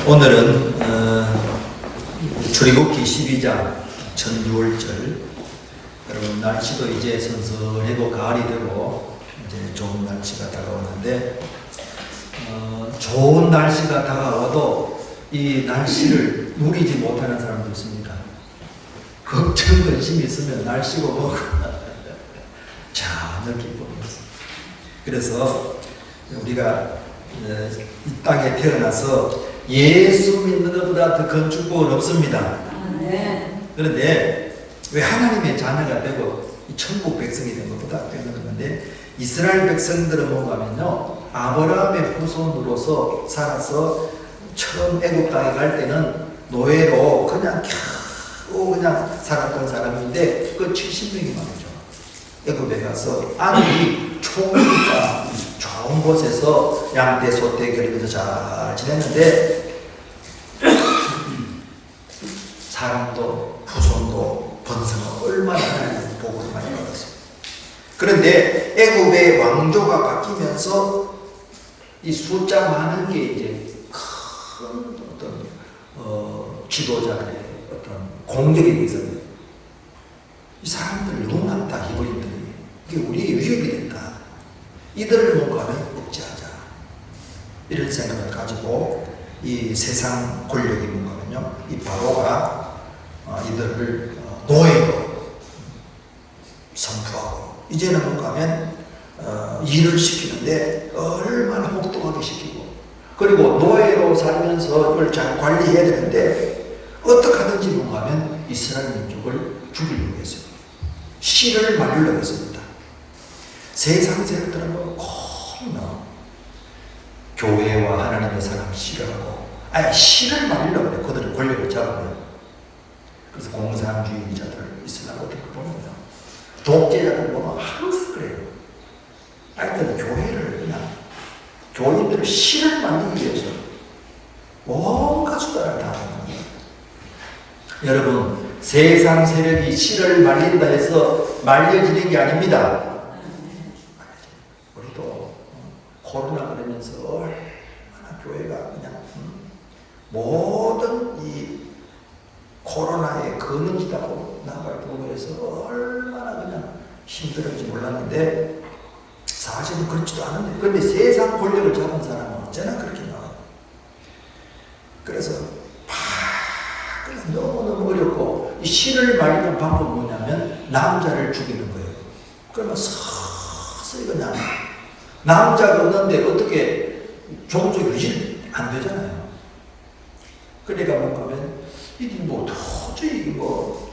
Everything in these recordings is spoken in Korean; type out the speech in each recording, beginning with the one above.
오늘은 출애굽기 12장 전유월절. 여러분, 날씨도 이제 선선하고 가을이 되고 이제 좋은 날씨가 다가오는데, 좋은 날씨가 다가와도 이 날씨를 누리지 못하는 사람도 있습니다. 걱정, 근심이 있으면 날씨고 뭐고 자, 느끼고 있습니다. 그래서 우리가 이 땅에 태어나서 예수 믿는 것보다 더 큰 축복은 없습니다. 그런데 왜 하나님의 자녀가 되고 이 천국 백성이 된 것보다 되는 건데, 이스라엘 백성들은 뭔가 하면요, 아브라함의 후손으로서 살아서 처음 애국 땅에 갈 때는 노예로 그냥 겨우 그냥 살았던 사람인데, 그 70명이 말이죠. 애국에 가서 아들이 총리니까 좋은 곳에서 양떼 소떼 기르면서 잘 지냈는데, 사람도 후손도 번성하고 얼마나 하나님의 복을 많이 받았어요. 그런데 애굽의 왕조가 바뀌면서 이 숫자 많은 게 이제 큰 어떤 지도자들의 어떤 공격이 있었는데, 이 사람들 용납다, 히브리들이 이게 우리의 위협이 된다. 이들을 뭔가는 억제하자, 이런 생각을 가지고 이 세상 권력이 뭔가면요, 이 바로가 이들을 노예로 선포하고, 이제는 뭔가 하면 일을 시키는데 얼마나 혹독하게 시키고, 그리고 노예로 살면서 그걸 잘 관리해야 되는데 어떻게 하든지 뭔가 하면 이스라엘 민족을 죽이려고 했어요. 씨를 말리려고 했습니다. 세상 세력들은 꼭 교회와 하나님의 사람 싫어하고, 아예 씨를 말리려고 그래요. 그들의 권력을 잡으면. 그래서 공산주의자들, 이슬람 같은 거 보면요, 독재자들 보면 항상 그래요. 하여튼 교회를 그냥, 교인들을 씨를 말리기 위해서 온갖 수단을 다 하는 겁니다. 여러분, 세상 세력이 씨를 말린다 해서 말려지는 게 아닙니다. 우리도 코로나 그러면서 얼마나 교회가 그냥 모든 이 코로나에 거느지다고 나갈 보고해서 얼마나 그냥 힘들었지 몰랐는데, 사실은 그렇지도 않은데, 그런데 세상 권력을 잡은 사람은 언제나 그렇게 나와요. 그래서 그냥 너무너무 어렵고, 이 씨를 말리는 방법은 뭐냐면 남자를 죽이는 거예요. 그러면 서서히 그냥, 남자가 없는데 어떻게 종족 유지 안 되잖아요. 그러니까 뭔가 하면 이게 뭐 도저히 뭐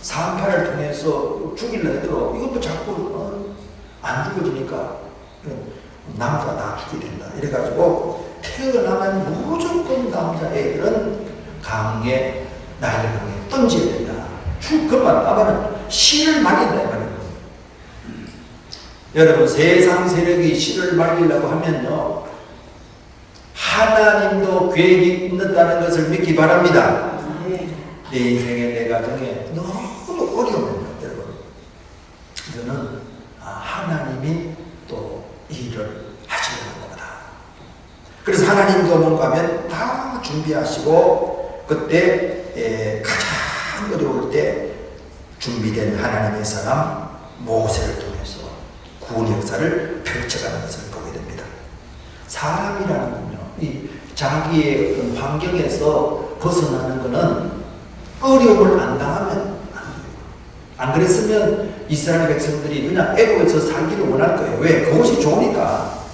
산파를 통해서 죽이려 해도 이것도 자꾸 안 죽어지니까 남자 다 죽게 된다. 이래가지고 태어나면 무조건 남자애들은 강에 나이를 강에 던져야 된다. 그만 아마는 씨를 말린다 이 말이에요. 여러분, 세상 세력이 씨를 말리려고 하면요, 하나님도 계획이 있다는 것을 믿기 바랍니다. 내 인생에, 내 가정에 너무 어려우면요, 여러분, 이거는 하나님이 또 일을 하시려는 겁니다. 그래서 하나님도 뭔가 하면 다 준비하시고, 그때 가장 어려울 때 준비된 하나님의 사람 모세를 통해서 구원 역사를 펼쳐가는 것을 보게 됩니다. 사람이라는 건요, 이 자기의 어떤 환경에서 벗어나는 것은 어려움을 안 당하면 안 돼요. 안 그랬으면 이스라엘 백성들이 그냥 애국에서 살기를 원할 거예요. 왜? 그것이 좋으니까.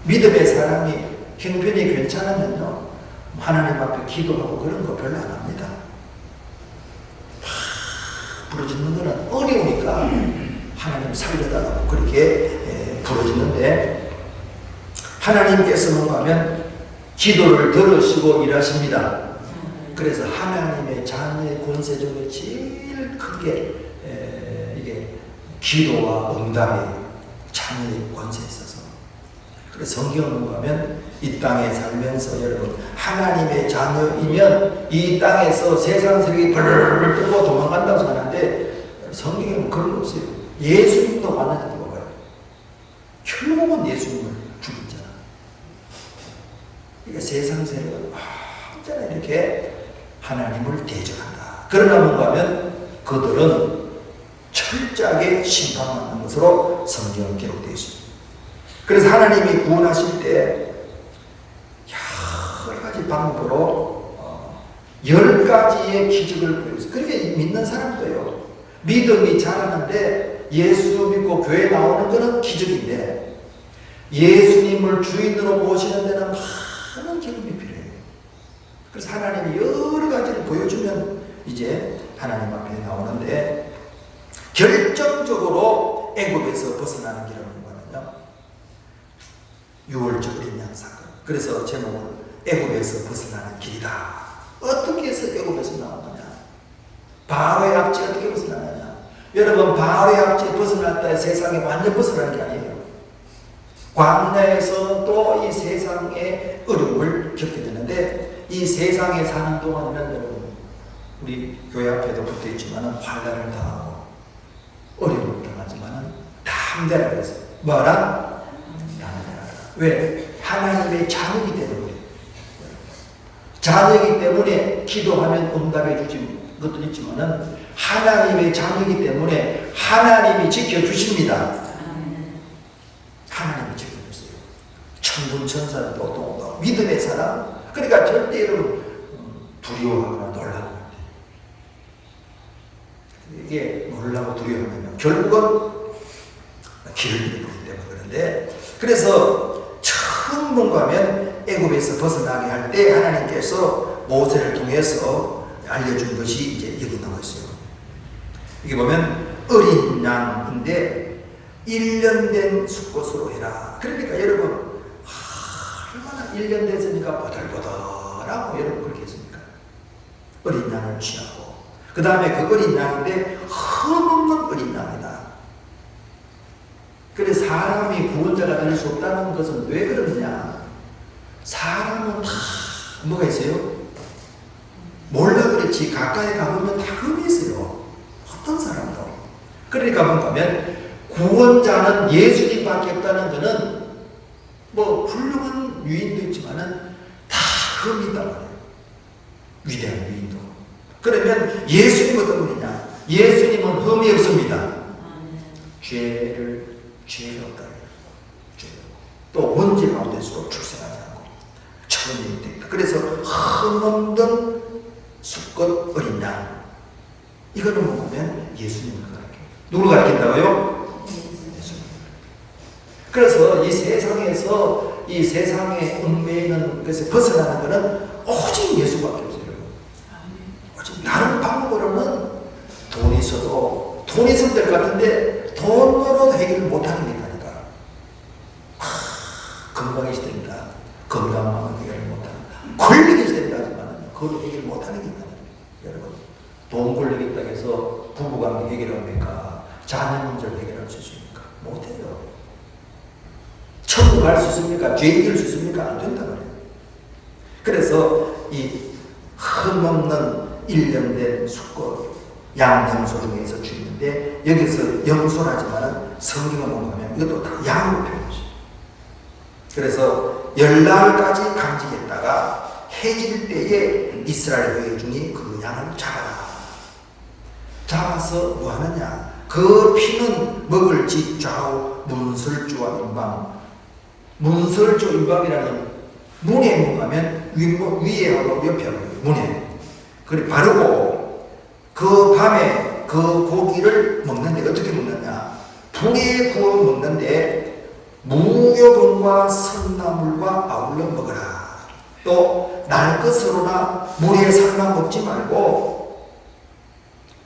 믿음의 사람이 형편이 괜찮으면요, 하나님 앞에 기도하고 그런 거 별로 안 합니다. 부러지는 거는 어려우니까 하나님 살려달라고 그렇게 부러지는데, 하나님께서 뭔가 하면 기도를 들으시고 일하십니다. 그래서 하나님의 자녀의 권세 중에 제일 크게 이게 기도와 응답의 자녀의 권세에 있어서, 그래서 성경을 보면 이 땅에 살면서 여러분, 하나님의 자녀이면 이 땅에서 세상 세력이 벌벌 떨고 도망간다고 하는데, 성경에는 그런 거 없어요. 예수님도 만나자고 봐요. 결국은 예수님을 죽였잖아. 그러니까 세상 세력은 언제나 이렇게 하나님을 대적한다. 그러나 뭔가 하면 그들은 철저하게 심판받는 것으로 성경은 기록되어 있습니다. 그래서 하나님이 구원하실 때 여러 가지 방법으로 10가지의 기적을 보여주세요. 그렇게 믿는 사람도요. 믿음이 자라는데 예수 믿고 교회 나오는 것은 기적인데 예수님을 주인으로 모시는 데는 많은 경험이 필요해요. 그래서 하나님이 여러 가지를 보여주면 이제 하나님 앞에 나오는데 결정적으로 애굽에서 벗어나는 길은 뭐냐면요. 6월절 어린 양 사건. 그래서 제목은 애굽에서 벗어나는 길이다. 어떻게 해서 애굽에서 나오느냐? 바로의 압제 어떻게 벗어나느냐? 여러분 바로의 압제 벗어났다 해 세상에 완전 벗어나는 게 아니에요. 광야에서 또 이 세상의 어려움을 겪게 되는데 이 세상에 사는 동안에는 여러분 우리 교회 앞에도 붙어 있지만 환난을 당하고 어려움을 당하지만 담대라 그랬어요. 뭐라? 담대라. 왜? 하나님의 자녀이기 때문에. 자녀이기 때문에 기도하면 응답해 주신 것도 있지만 하나님의 자녀이기 때문에 하나님이 지켜주십니다. 하나님이 지켜주세요. 천군 천사도 또 믿음의 사람. 그러니까 절대 여러분 두려워하거나 놀라면 안 돼요. 이게 놀라고 두려워하면 결국은 길을 잃기 때문에 그런데 그래서 처음 뭔가 하면 애굽에서 벗어나게 할 때 하나님께서 모세를 통해서 알려준 것이 이제 여기 나와 있어요. 이게 보면 어린 양인데 1년 된 수컷으로 해라. 그러니까 여러분 얼마나 1년 됐으니까 버들버들하고 여러분 그렇게 했습니까? 어린 양을 취하고 그 다음에 그 어린 양인데 흠없는 어린 양이다. 그래서 사람이 구원자가 될 수 없다는 것은 왜 그러느냐? 사람은 다 뭐가 있어요? 몰라 그렇지 가까이 가보면 다 흠이 있어요. 어떤 사람도. 그러니까 뭔가 하면 구원자는 예수님밖에 없다는 것은 뭐 훌륭한 유인도 있지만은 다 흠이 있단 말이에요. 위대한 유인도. 그러면 예수님은 어떤 분이냐? 예수님은 흠이 없습니다. 죄가 없다. 또 원죄 가운데서도 출생하지 않고 처음이 있다. 그래서 흠없는 수컷 어린 양. 이거는 보면 예수님을 가르쳐요. 누구를 가르친다고요? 예수님. 그래서 이 세상에서 이 세상의 얽매여 있는 것에 벗어나는 것은 오직 예수밖에 없어요. 오직 다른 방법으로는 돈이 있어도 돈이 있으면 될 것 같은데 돈으로 해결을 못하는 게 있다니까. 건강이 있습니다. 건강만 해결을 못하는 권력이 있습니다. 하지만 그걸 해결 못하는 게 있다니까. 여러분 돈 권력이 있다고 해서 부부관계 해결합니까? 자녀 문제를 해결할 수 있습니까? 못해요. 천국 갈 수 있습니까? 죄 이길 수 있습니까? 안 된다 말이에요. 그래서 이 흠없는 1년 된 수컷 양염소 중에서 주는데 여기서 염소라지만 성경을 보면 이것도 다 양으로 표현했어요. 그래서 열날까지 간직했다가 해질 때에 이스라엘 회중이 그 양을 잡아서 뭐 하느냐? 그 피는 먹을 집 좌우 문설주와 임방. 문설주 임방이라는 문에 뭐하면 위에 하고 옆에 하고 문에. 그래 바르고 그 밤에 그 고기를 먹는데 어떻게 먹느냐? 불에 구워 먹는데 무교병과 선나물과 아울러 먹어라. 또 날 것으로나 물에 삶아 먹지 말고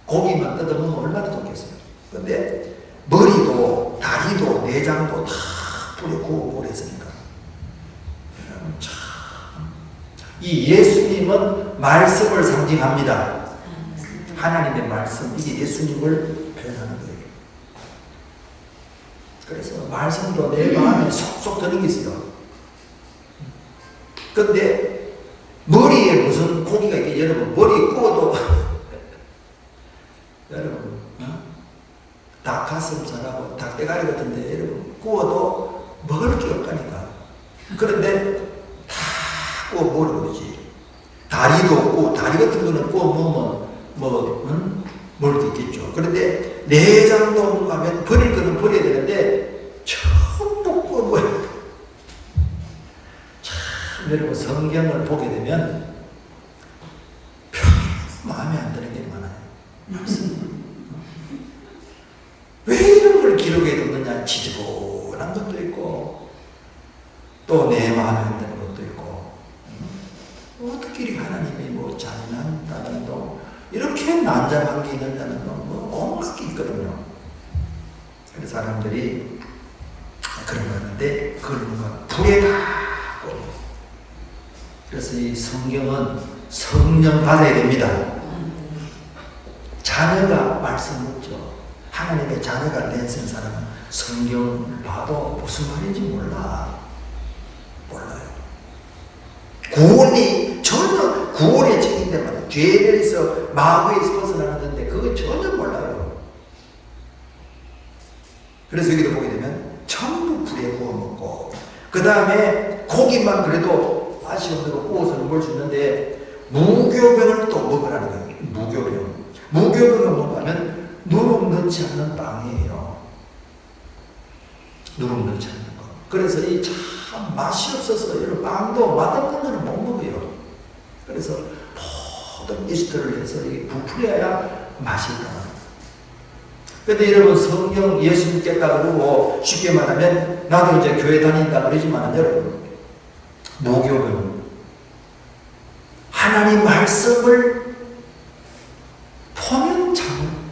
고기만 뜯어먹으면 얼마나 좋겠어요. 근데 머리도 다리도 내장도 다 불에 구워 버렸으니까. 이 예수님은 말씀을 상징합니다. 하나님의 말씀, 이게 예수님을 표현하는 거예요. 그래서 말씀도 내 마음에 속속 드는 게 있어요. 근데 머리에 무슨 고기가 있게 여러분 머리 구워도 여러분 닭가슴살하고 닭대가리 같은데 여러분 구워도 먹을 게 없다니까. 그런데 다 그 뭐라고 그러지? 다리도 없고, 다리 같은 거는 꼭 뭘도 있겠죠. 그런데 내장도 하면 버릴 거는 버려야 되는데, 전부 뭐야. 참, 여러분, 성경을 보게 되면, 별로 마음에 안 드는 게 많아요. 왜 이런 걸 기록해 뒀느냐? 지저분한 것도 있고, 또 내 마음에 안 드는 것도 있고, 어떻게 이렇게 하나님이 뭐 잔인한다는 동 이렇게 난잡한 게 있느냐는 뭐 온갖 게 있거든요. 그래서 사람들이 그런 거 하는데 그걸 뭔가 불에 닿고, 그래서 이 성경은 성령 받아야 됩니다. 자녀가 말씀 묻죠. 하나님의 자녀가 된 사람은 성경을 봐도 무슨 말인지 몰라요. 구원이 전혀 구원의 책인데 말이야. 죄에서 마귀에서 벗어나는데 그거 전혀 몰라요. 그래서 여기도 보게 되면 전부 불에 구워 먹고, 그 다음에 고기만 그래도 아쉬운 대로 구워서 먹을 수 있는데 무교병을 또 먹으라는 거예요. 무교병은 뭔가 하면 누룩 넣지 않는 빵이에요. 누룩 넣지 않는 거. 그래서 이 참 맛이 없어서 이런 빵도 맛없는 거는 못 먹어요. 그래서 모든 이스트를 해서 이게 부풀려야 맛이 있다. 근데 여러분, 성경 예수 믿겠다 그러고 쉽게 말하면 나도 이제 교회 다닌다 그러지만 여러분, 무교는 하나님 말씀을 보면 참,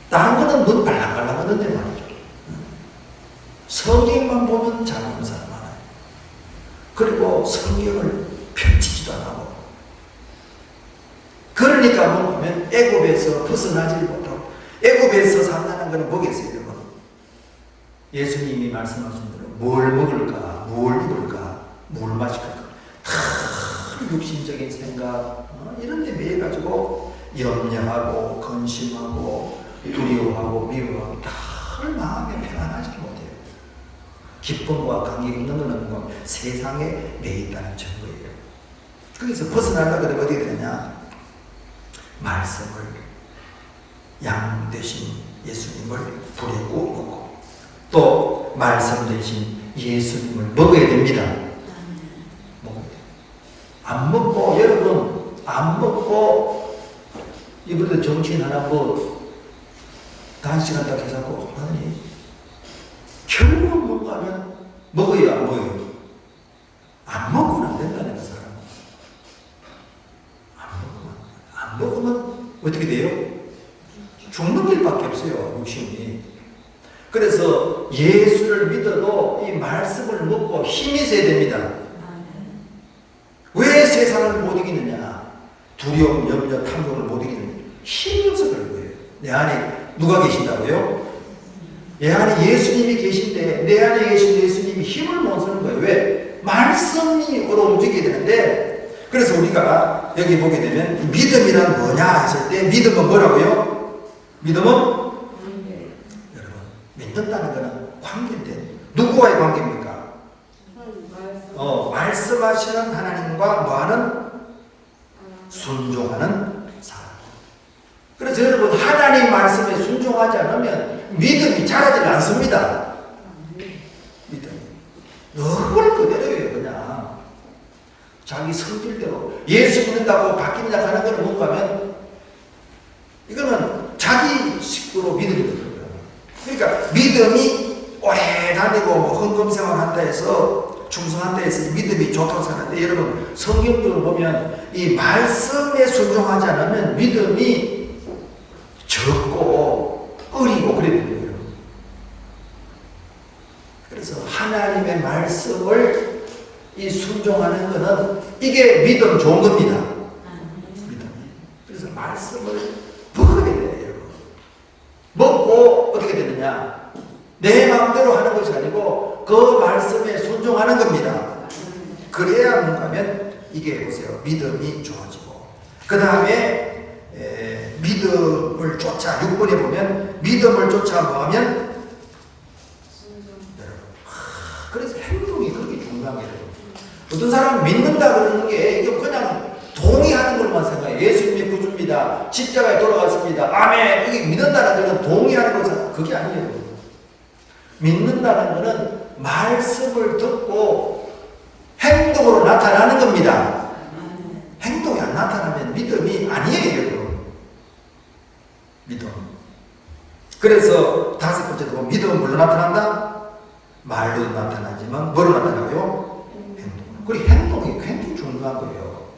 다른 거는 눈 발랑발랑 하는데 말이죠. 성경만 보면 잘하는 사람 많아요. 그리고 성경을 펼치지도 안 하고. 그러니까 뭐냐면 애굽에서 벗어나지 못하고, 애굽에서 산다는 것은 뭐겠어요, 여러분? 예수님이 말씀하신 대로 뭘 먹을까, 뭘 입을까, 뭘 마실까, 큰 육신적인 생각, 이런 데 매여가지고 염려하고 근심하고 두려워하고 미워하고 다 마음에 평안하지 못해요. 기쁨과 감격이 있는 거는 뭐 세상에 매있다는 증거예요. 거기서 벗어나려고 하면 어떻게 되느냐? 말씀을, 양 대신 예수님을 불에 구워 먹고, 또 말씀 대신 예수님을 먹어야 됩니다. 안 먹고, 여러분, 안 먹고, 이번에 정치인 하나 단시간 딱 해갖고 하더니 결국은 뭔가 하면 먹어요, 안 먹어요? 안 먹으면 안 된다는 그 사람은. 안 먹으면 어떻게 돼요? 죽는 길밖에 없어요, 육신이. 그래서 예수를 믿어도 이 말씀을 먹고 힘이 있어야 됩니다. 왜 세상을 못 이기느냐? 두려움, 염려, 탐욕을 못 이기느냐? 힘이 없어 그런 거예요. 내 안에 누가 계신다고요? 내 안에 예수님이 계신데, 내 안에 계신 예수님이 힘을 못 쓰는 거예요. 왜? 말씀이 움직여야 되는데, 그래서 우리가 여기 보게 되면 믿음이란 뭐냐 했을 때, 믿음은 뭐라고요? 믿음은? 여러분, 믿는다는 것은 관계인데, 누구와의 관계입니까? 말씀하시는 하나님과 뭐하는? 순종하는 사람. 그래서 여러분, 하나님 말씀에 순종하지 않으면 믿음이 자라지 않습니다. 믿음이 늘 그대로예요. 그냥 자기 성질대로. 예수 믿는다고 바뀌냐 하는 것은 뭔가 하면 이거는 자기 식구로 믿음이 되더라고요. 그러니까 믿음이 오래 다니고 뭐 헌금생활 한다 해서 충성한다 해서 믿음이 좋다고 생각하는데, 여러분 성경적으로 보면 이 말씀에 순종하지 않으면 믿음이 적고 어리고 그래야 돼요. 그래서 하나님의 말씀을 이 순종하는 것은 이게 믿음 좋은 겁니다. 믿음이. 그래서 말씀을 먹어야 돼요, 여러분. 먹고 어떻게 되느냐? 내 마음대로 하는 것이 아니고 그 말씀에 순종하는 겁니다. 그래야 뭔가 하면 이게 보세요, 믿음이 좋아지고, 그 다음에 믿음을 쫓아, 6번에 보면 믿음을 쫓아 뭐하면? 그래서 행동이 그렇게 중요한 거예요. 어떤 사람은 믿는다 그러는 게 이게 그냥 동의하는 것만 생각해요. 예수님이 구주입니다. 십자가에 돌아갔습니다. 아멘. 이게 믿는다는 것은 동의하는 것은 그게 아니에요. 믿는다는 것은 말씀을 듣고 행동으로 나타나는 겁니다. 행동이 안 나타나면 믿음이 아니에요, 여러분. 믿음. 그래서 다섯 번째도 보면 믿음은 뭘로 나타난다? 말로 나타나지만 뭐로 나타나고요? 행동. 그리고 행동 중요한 거예요.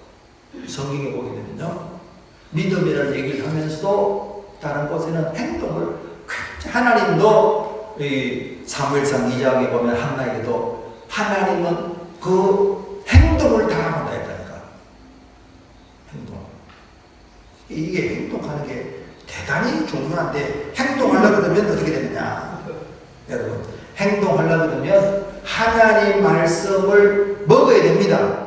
성경에 보게 되면요, 믿음이라는 얘기를 하면서도 다른 곳에는 행동을 하나님도 이 사무엘상 2장에 보면 한나에게도 하나님은 그 행동을 다 한다 했다니까. 행동. 이게 행동하는 게 대단히 중요한데, 행동하려고 그러면 어떻게 되느냐? 여러분, 행동하려고 그러면 하나님 말씀을 먹어야 됩니다.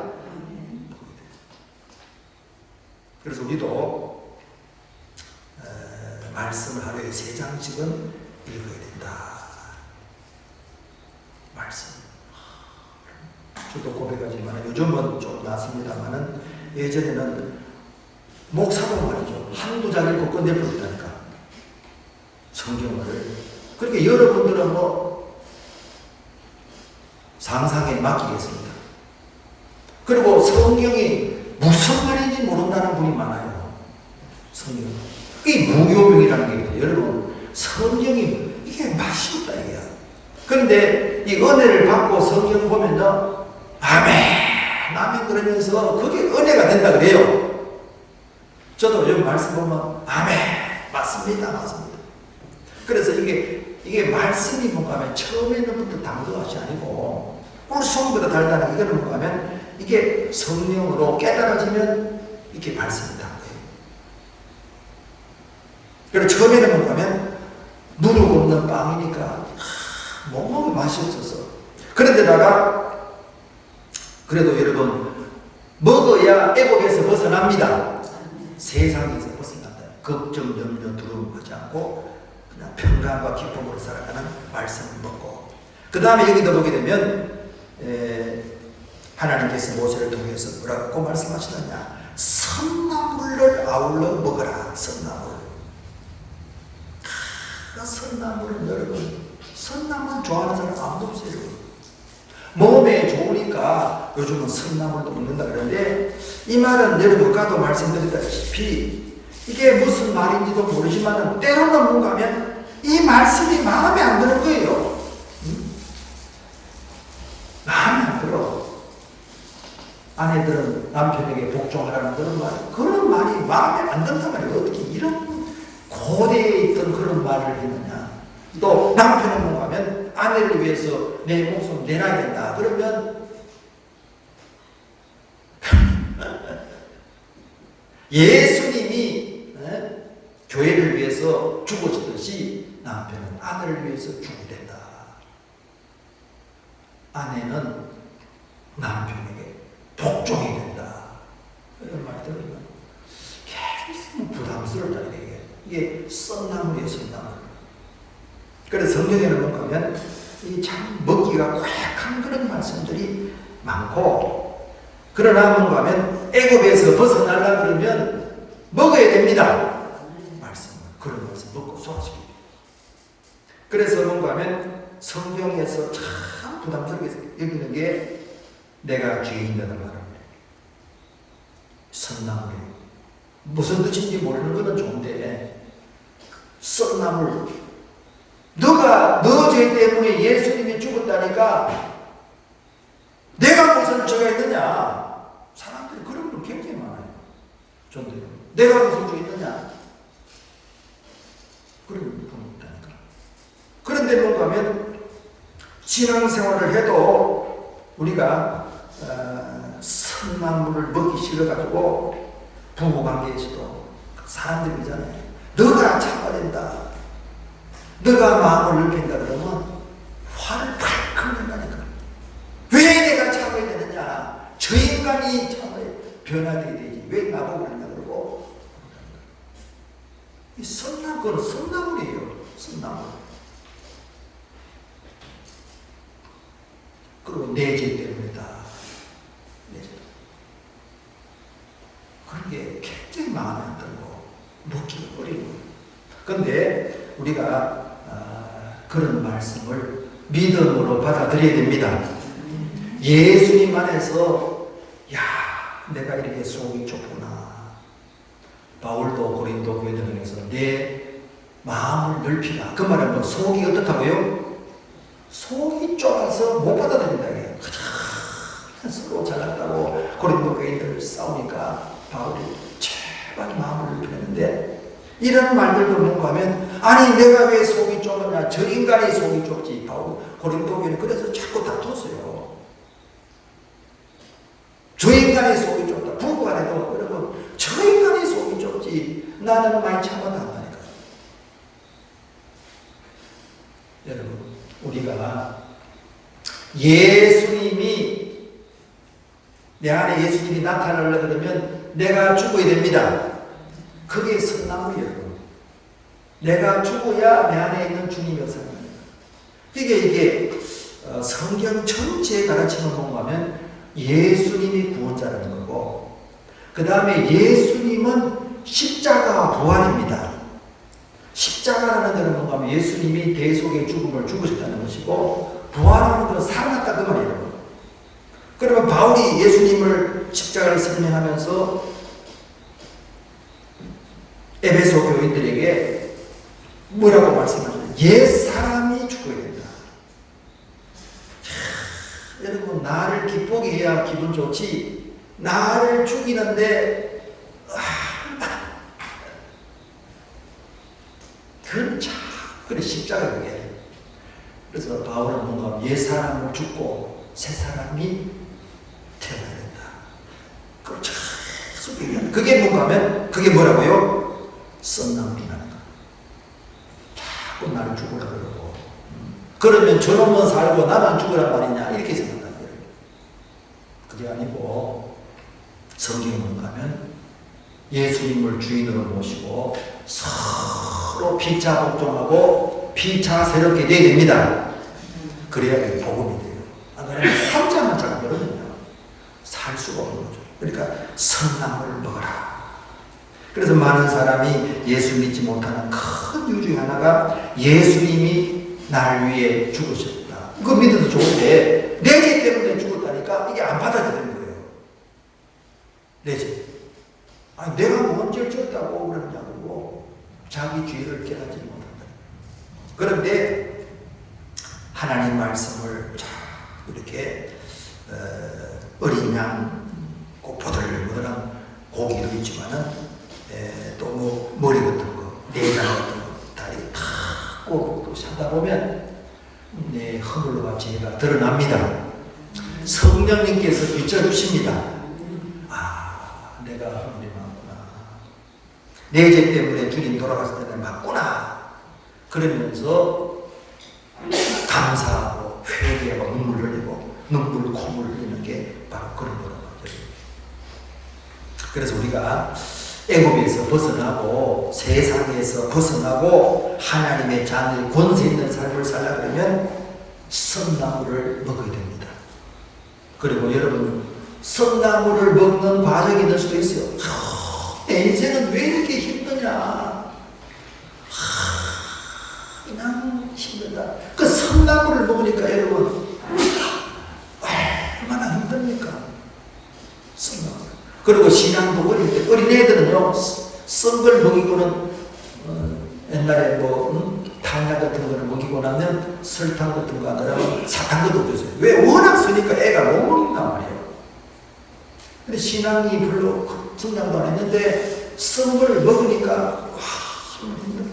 그래서 우리도 말씀을 하루에 3장씩은 읽어야 된다. 말씀. 저도 고백하지만 요즘은 좀 낫습니다만은 예전에는 목사도 말이죠. 한두 장 읽고 끝내버리다니까. 성경을. 그러니까 여러분들은 뭐 상상에 맡기겠습니다. 그리고 성경이 무슨 말인지 모른다는 분이 많아요. 성경. 이게 무교명이라는 게 있거든요. 여러분, 성경이 이게 맛이 없다 이게야. 그런데 이 은혜를 받고 성경 보면요, 아멘, 아멘 그러면서 그게 은혜가 된다 그래요. 저도 여기 말씀 보면 아멘, 맞습니다, 맞습니다. 그래서 이게 말씀이 뭔가 하면 처음에는부터 단 것이 아니고 꿀송이보다 달다는 이거는 뭔가 하면 이게 성령으로 깨달아지면 이게 말씀이 단 거예요. 그리고 처음에는 뭔가 하면 누룩 없는 빵이니까 못 먹으면 맛이 없어서. 그런데다가 그래도 여러분 먹어야 애국에서 벗어납니다. 세상에서 벗어난다. 걱정, 염려, 두려움하지 않고 그냥 평강과 기쁨으로 살아가는 말씀을 먹고, 그 다음에 여기도 보게 되면 하나님께서 모세를 통해서 뭐라고 말씀하시느냐? 선나물을 아울러 먹어라. 선나물. 선나물은 여러분, 선나물 좋아하는 사람 아무도 없어요. 몸에 좋으니까 요즘은 선나물도 먹는다 그러는데, 이 말은 여러분 아까도 말씀드렸다시피 이게 무슨 말인지도 모르지만 때로는 뭔가 하면 이 말씀이 마음에 안 드는 거예요. 마음에 안 들어. 아내들은 남편에게 복종하라는 그런 말이 마음에 안 든단 말이에요. 어떻게 이런 고대에 있던 그런 말을 했느냐. 또 남편은 뭔가 하면 아내를 위해서 내 목숨 내놔야 된다. 그러면 예수님이 교회를 위해서 죽어지듯이 남편은 아내를 위해서 죽어야 된다. 아내는 남편에게 복종해야 된다. 이런 말 들으면 계속 부담스럽다. 이게 썬나물이에요, 썬나물. 그래서 성경에는 뭔가 하면 이 참 먹기가 고약한 그런 말씀들이 많고, 그러나 뭔가 하면 애굽에서 벗어나려고 그러면 먹어야 됩니다. 말씀을. 그런 말씀 먹고 쏘아주기. 그래서 뭔가 하면 성경에서 참 부담스럽게 여기는 게 내가 죄인이라는 말입니다. 선나물. 무슨 뜻인지 모르는 것은 좋은데, 썬나물. 너 죄 때문에 예수님이 죽었다니까 내가 무슨 죄가 있느냐. 사람들이 그런 분 굉장히 많아요. 전도요. 내가 무슨 죄 있느냐. 그런 분 있다니까. 그런데 뭔가 하면 신앙생활을 해도 우리가 선나물을 먹기 싫어가지고 부부관계에서도 사람들이잖아요. 너가 참아야 된다. 너가 마음을 넓힌다 그러면 화를 팍 낸다니까. 왜 내가 참아야 되느냐. 저 인간이 참아야 변화되어야 되지. 왜 나보고 그러냐 그러고. 이 선나물은 선나물이에요. 선나물. 그리고 내 죄 때문이다. 죽여버리는 거예요. 그런데 우리가 그런 말씀을 믿음으로 받아들여야 됩니다. 예수님 안에서 야, 내가 이렇게 속이 좁구나. 바울도 고린도 교회들에서 내 마음을 넓히라. 그 말은 뭐 속이 어떻다고요? 속이 좁아서 못 받아들인다. 서로 잘났다고 고린도 교회들 싸우니까 바울이 제발 마음을 넓히는데 이런 말들도 뭔가 하면 아니 내가 왜 속이 좁으냐. 저 인간이 속이 좁지. 바울 고린도 교회는 그래서 자꾸 다퉜어요. 저 인간이 속이 좁다. 부부간에도 여러분 저 인간이 속이 좁지. 나는 많이 참아단다니까. 여러분 우리가 예수님이 내 안에 예수님이 나타나려고 그러면 내가 죽어야 됩니다. 그게 선나물이에요. 내가 죽어야 내 안에 있는 주님이 역사합니다. 이게 성경 전체에 가르치는 뭔가 하면 예수님이 구원자라는 거고 그 다음에 예수님은 십자가와 부활입니다. 십자가라는 것은 뭔가 하면 예수님이 대속의 죽음을 죽으셨다는 것이고 부활하는 것은 살아났다 그 말이에요. 그러면 바울이 예수님을 십자가를 설명하면서 에베소 교인들에게 뭐라고 말씀하셨나요? 옛 사람이 죽어야 된다. 여러분 나를 기쁘게 해야 기분 좋지 나를 죽이는데 그건 참 그래 십자가 그게. 그래서 바울은 뭔가 옛 사람을 죽고 새 사람이 태어나야 된다. 그걸 계속 얘기하는 그게 뭔가 하면 그게 뭐라고요? 썬남이라는 거. 자꾸 나를 죽으려고 그러고 그러면 저놈은 살고 나만 죽으란 말이냐 이렇게 생각하는 거예요. 그게 아니고 성경에 뭔가 하면 예수님을 주인으로 모시고 서로 피차 복종하고 피차새롭게 되어야 됩니다. 그래야 복음이 돼요. 안 그러면 한자만 잡으면요 살 수가 없는 거죠. 그러니까 선나물을 먹어라. 그래서 많은 사람이 예수 믿지 못하는 큰 이유 중에 하나가 예수님이 날 위해 죽으셨다. 그거 믿어도 좋은데 내 죄 때문에 죽었다니까 이게 안 받아들이는 거예요. 내 죄. 아니 내가 뭔 죄를 졌다고 그러냐고 자기 죄를 깨닫지 못한다. 그런데 하나님 말씀을 이렇게 어린 양, 보들보들한 고기도 있지만은 또 뭐 머리 같은 거, 내장 같은 거, 다리 탁 꼬고 사다 보면 내 허물과 죄가 드러납니다. 성령님께서 비춰주십니다. 아, 내가 허물이 많구나. 내 죄 때문에 주님 돌아갔을 때는 맞구나. 그러면서 감사하고 회개하고 눈물 흘리고 눈물 콧물 흘리는 게 바로 그런 거라고 하죠. 그래서 우리가 애굽에서 벗어나고 세상에서 벗어나고 하나님의 자녀의 권세 있는 삶을 살려고 하면 선나물을 먹어야 됩니다. 그리고 여러분 선나물을 먹는 과정이 될 수도 있어요. 내 인생은 왜 이렇게 힘드냐. 그냥 힘들다. 그 선나물을 먹으니까 여러분 얼마나 힘듭니까? 선나물. 그리고 신앙도 어릴 때 어린애들은요 썬 걸 먹이고는 옛날에 뭐 탕약 같은 거를 먹이고 나면 설탕 같은 거 안 그러면 사탕 것도 없어요. 왜? 워낙 쓰니까 애가 못 먹는단 말이에요. 근데 신앙이 별로 성장도 안 했는데 썬 걸 먹으니까 와 힘들어요.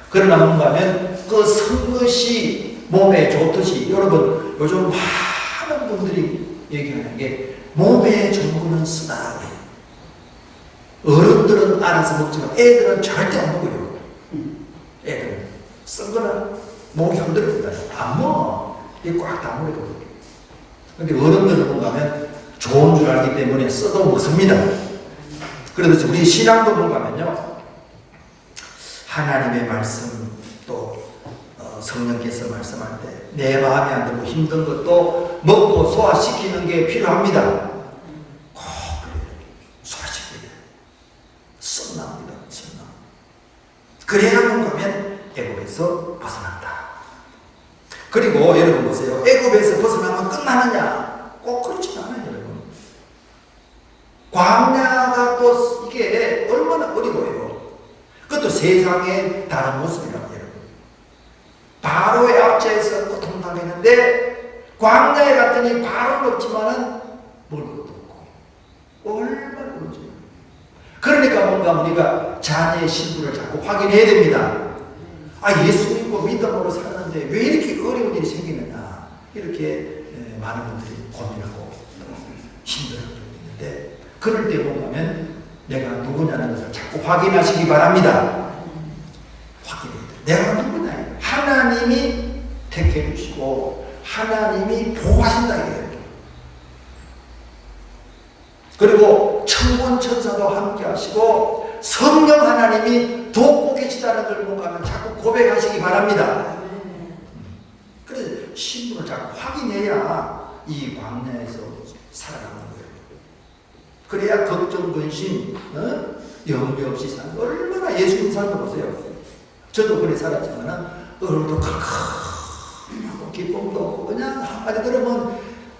그러나 뭔가 하면 그 선 것이 몸에 좋듯이 여러분 요즘 많은 분들이 얘기하는 게 몸에 좋은 거는 쓰다라고 해요. 어른들은 알아서 먹지만 애들은 절대 안 먹어요. 애들은 쓴 거는 목이 흔들립니다. 안 먹어. 이게 꽉 다물거든요. 근데 어른들은 뭔가 하면 좋은 줄 알기 때문에 써도 먹습니다. 그래서 우리 신앙도 뭔가 하면요 하나님의 말씀 또 성령께서 말씀할 때 내 마음에 안 들고 힘든 것도 먹고 소화시키는 게 필요합니다. 꼭 소화시켜야 돼요. 썩납니다. 썩나. 그래야 뭔가 하면 애굽에서 벗어난다. 그리고 여러분 보세요. 애굽에서 벗어나면 끝나느냐? 꼭 그렇지 않아요, 여러분. 광야가 또 이게 얼마나 어려워요. 그것도 세상의 다른 모습이라고, 여러분. 바로의 앞자에서 고통당했는데 광야에 갔더니 바로는 없지만은 먹을 것도 없고 얼마나 그러지. 그러니까 뭔가 우리가 자녀의 신분을 자꾸 확인해야 됩니다. 아, 예수 믿고 믿음으로 살았는데 왜 이렇게 어려운 일이 생기느냐, 이렇게 많은 분들이 고민하고 힘들어하고 있는데, 그럴 때 보면 내가 누구냐는 것을 자꾸 확인하시기 바랍니다. 확인해야 돼. 내가 누구냐. 하나님이 택해 주시고 하나님이 보호하신다 이거예요. 그리고 천군 천사도 함께 하시고 성령 하나님이 돕고 계시다는 걸 뭔가 자꾸 고백하시기 바랍니다. 그래서 신분을 자꾸 확인해야 이 광야에서 살아가는 거예요. 그래야 걱정, 근심, 염려 없이 사는 거. 얼마나 예수 믿는 사람도 보세요. 저도 그래 살았지만은 얼굴도 칵칵하고 기쁨도 없고 그냥 한마디 들으면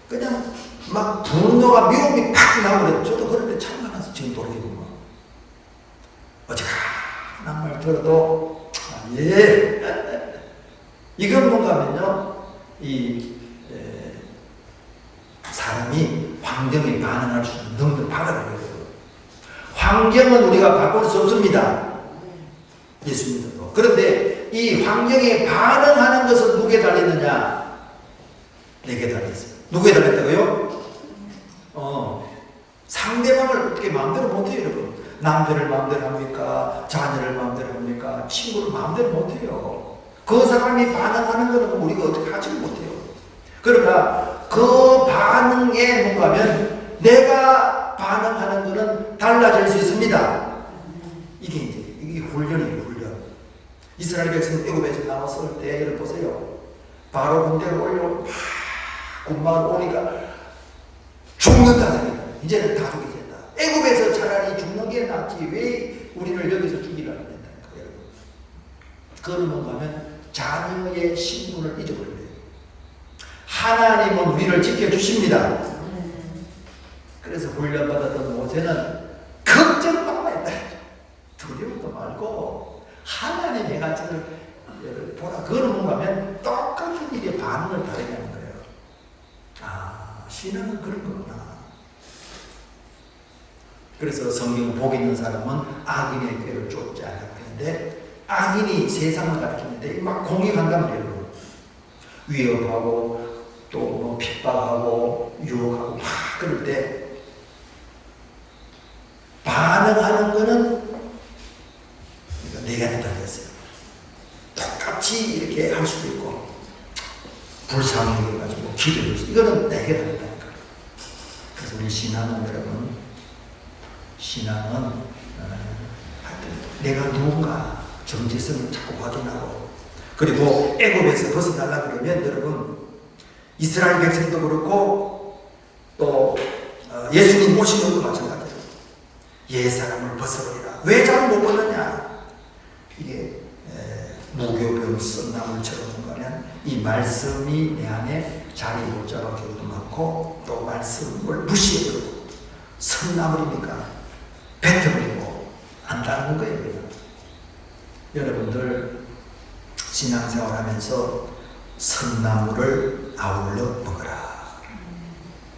그냥 막 분노가 미움이 팍 나오거든요. 저도 그럴 때 참 많아서 지금 돌이켜보면 어지간한 말 들어도 예 이건 뭔가 하면요, 사람이 환경에 반응할 수 있는 능력을 받아들여요. 환경은 우리가 바꿀 수 없습니다. 예수 믿어도. 그런데 이 환경에 반응하는 것은 누구에 달렸느냐? 내게 달렸어요. 누구에 달렸다고요? 상대방을 어떻게 마음대로 못해요, 여러분. 남편을 마음대로 합니까? 자녀를 마음대로 합니까? 친구를 마음대로 못해요. 그 사람이 반응하는 것은 우리가 어떻게 하지 못해요. 그러나 그 반응에 뭔가 하면 내가 반응하는 것은 달라질 수 있습니다. 이게 훈련이에요, 훈련. 이스라엘 백성 애굽에서 나왔을 때 여러분 보세요. 바로 군대를 올려 군마을 오니까 죽는다 생각해요. 이제는 다 죽게 된다. 애굽에서 차라리 죽는 게 낫지 왜 우리를 여기서 죽이려고 한다니까, 여러분. 그건 뭔가 하면 자녀의 신분을 잊어버려요. 하나님은 우리를 지켜주십니다. 그래서 훈련받았던 모세는 걱정 말라. 두려움도 말고 하나님의 가치를 보라. 그거는 뭔가 하면 똑같은 일에 반응을 다르게 하는 거예요. 아, 신앙은 그런 거구나. 그래서 성경 복 있는 사람은 악인의 꾀를 쫓지 않으려고 했는데, 악인이 세상을 가리키는데 막 공격한단 말이에요. 위협하고 또 뭐 핍박하고 유혹하고 막 그럴 때 반응하는 거는 내가 달렸어요. 똑같이 이렇게 할 수도 있고 불쌍하게 가지고 기도를 수 이거는 내게 달렸다니까. 그래서 우리 신앙은 여러분, 신앙은 하여튼 내가 누군가 정체성을 자꾸 확인하고, 그리고 애굽에서 벗어나려 그러면 여러분 이스라엘 백성도 그렇고 또 예수님 모시는 것도 마찬가지예요. 옛사람을 벗어버리라. 왜 잘 못 벗느냐? 이게 무교병 썸나물처럼 가면 이 말씀이 내 안에 자리 못 잡아 경우도 많고, 또 말씀을 무시해버리고 썸나물이니까 뱉어버리고 안다는 거예요. 그냥. 여러분들 신앙생활하면서 선나물을 아울러 먹어라.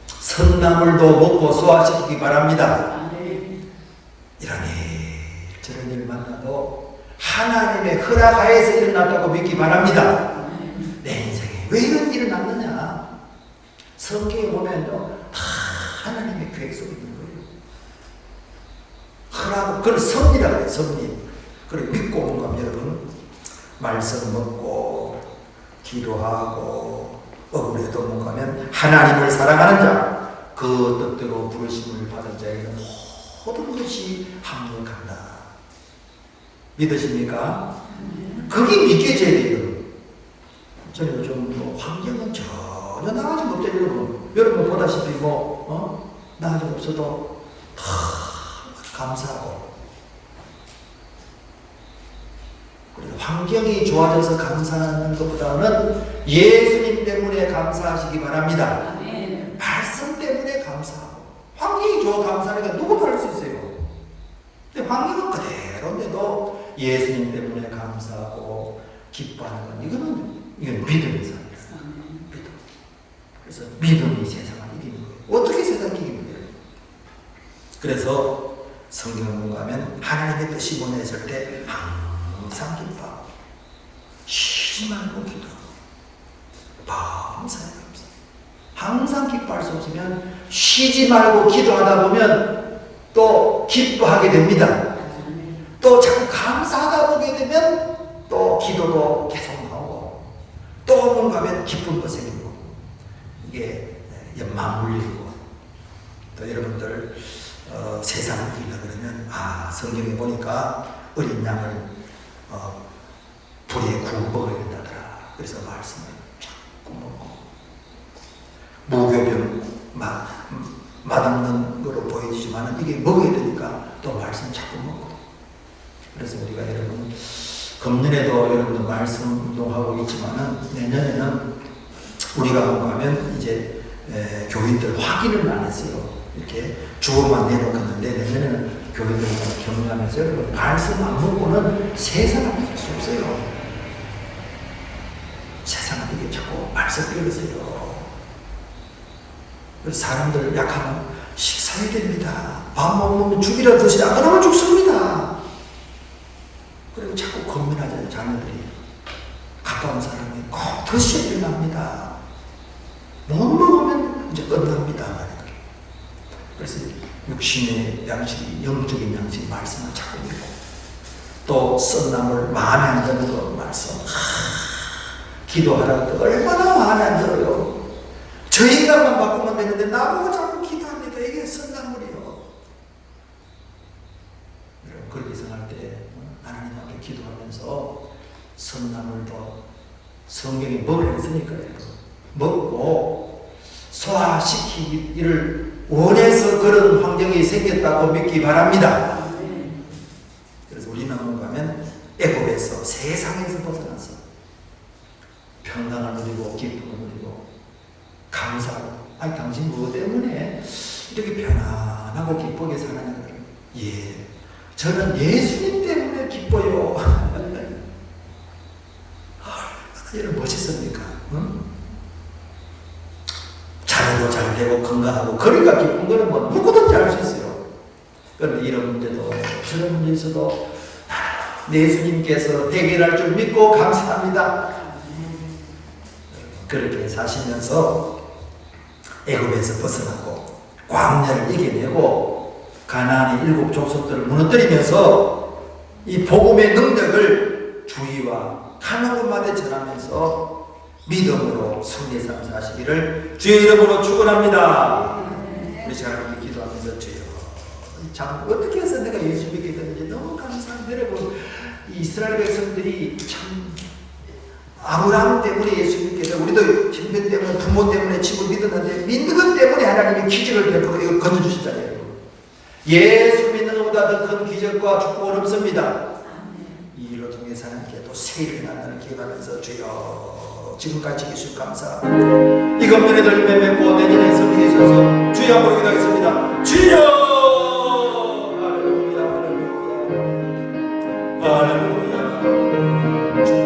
선나물도 먹고 소화시키기 바랍니다. 이러니 저런 일 만나도 하나님의 허락하에서 일어났다고 믿기 바랍니다. 내 인생에 왜 이런 일이 났느냐? 성경에 보면요, 다 하나님의 계획 속에 있는 거예요. 허락, 그걸 섭리라고 해요. 섭리. 그리고 믿고 온 겁니다. 여러분, 말씀 먹고 기도하고 억울해도 뭔가 하면 하나님을 사랑하는 자, 그 뜻대로 부르심을 받은 자에게는 모든 것이 합력한다. 믿으십니까? 그게 믿겨져야 돼요. 저는 요즘 뭐 환경은 전혀 나아짐 없죠, 여러분. 여러분 보다시피 나아짐 없어도 다 감사하고 그리고 환경이 좋아져서 감사하는 것보다는 예수님 때문에 감사하시기 바랍니다. 아멘. 말씀 때문에 감사하고 환경이 좋아 감사하니까 누구도 할 수 있어요. 근데 환경은 그대로인데도 예수님 때문에 감사하고 기뻐하는 건 이건 믿음의 삶이에요. 믿음. 그래서 믿음이 세상을 이기는 거예요. 어떻게 세상을 이기는 거예요? 그래서 성경을 공부하면 하나님의 뜻이 원했을 때 항상 기뻐하고 쉬지 말고 기도하고 밤새워 항상 기뻐할 수 없으면 쉬지 말고 기도하다 보면 또 기뻐하게 됩니다. 또 자꾸 감사하다 보게 되면 또 기도도 계속 나오고 또 뭔가 하면 기쁨도 생기고 이게 맞물리고 또 여러분들 세상을 이기려고 그러면 성경에 보니까 어린 양을 불에 구워 먹어야 된다더라. 그래서 말씀을 자꾸 먹고 무교병 맛없는 거로 보여지지만 이게 먹어야 되니까 또 말씀 자꾸 먹고 그래서 우리가 여러분 금년에도 여러분들 말씀 운동하고 있지만은 내년에는 우리가 가면 이제 교인들 확인을 안 했어요. 이렇게 주어만 내놓았는데 내년에는 교인들과 격려하면서 여러분 말씀 안 먹고는 세상을 이길 수 없어요. 세상을 이게 자꾸 말씀 읽으세요. 사람들 약하면 식사해야 됩니다. 밥 먹으면 죽이라 드시라. 안 그러면 죽습니다. 그리고 자꾸 고민하잖아요. 자녀들이 가까운 사람이 꼭 드셔야 된답니다. 못 먹으면 이제 끝납니다. 그래서 육신의 양식이 영적인 양식 말씀을 자꾸 읽고 또 썬나물 마음에 안 드는 거 말씀 기도하라고 얼마나 마음에 안 들어요. 저 인간만 바꾸면 되는데 나보고 자꾸 기도합니다. 이게 썬나물이요. 그렇게 생각할 때 하나님 앞에 기도하면서 썬나물도 성경이 먹으라 했으니까요. 먹고 소화시키기를 원해서 그런 환경이 생겼다고 믿기 바랍니다. 그래서 우리는 가면 애굽에서 세상에서 벗어나서 평강을 누리고 기쁨을 누리고 감사하고 당신 무엇 때문에 이렇게 편안하고 기쁘게 살아가는 거예요? 저는 예수님 때문에 기뻐요. 여러분 멋있습니까? 응? 자녀도 잘 되고 건강하고 그러니까 기쁜 거는 뭐 누구든지 알 수 있어요. 그런데 이런 문제도 저런 문제에서도 예수님께서 해결할 줄 믿고 감사합니다. 그렇게 사시면서 애굽에서 벗어나고 광야를 이겨내고 가나안의 7 족속들을 무너뜨리면서 이 복음의 능력을 주위와 가는 곳마다 전하면서 믿음으로 승리의 삶 사시기를 주의 이름으로 축원합니다. 우리 시간 함께 기도하면서 주여 참 어떻게 해서 내가 예수 믿게 됐는지 너무 감사합니다. 여러분 이스라엘 백성들이 참 아브라함 때문에 예수 믿게 되고 우리도 친구 때문에 부모 때문에 친구 믿었는데 믿는 것 때문에 하나님이 기적을 베풀고 이걸 건져주시잖아요. 예수 믿는 것보다 더 큰 기적과 축복은 없습니다. 이 일로 통해서 하나님께 또 세일을 나누는 기억하면서 주여 지금까지 예수 감사합니다. 이 금년에 열매 맺고 내년에 승리해 주셔서 주여 한번 기도하겠습니다. 주여 할렐루야 할렐루야 할렐루야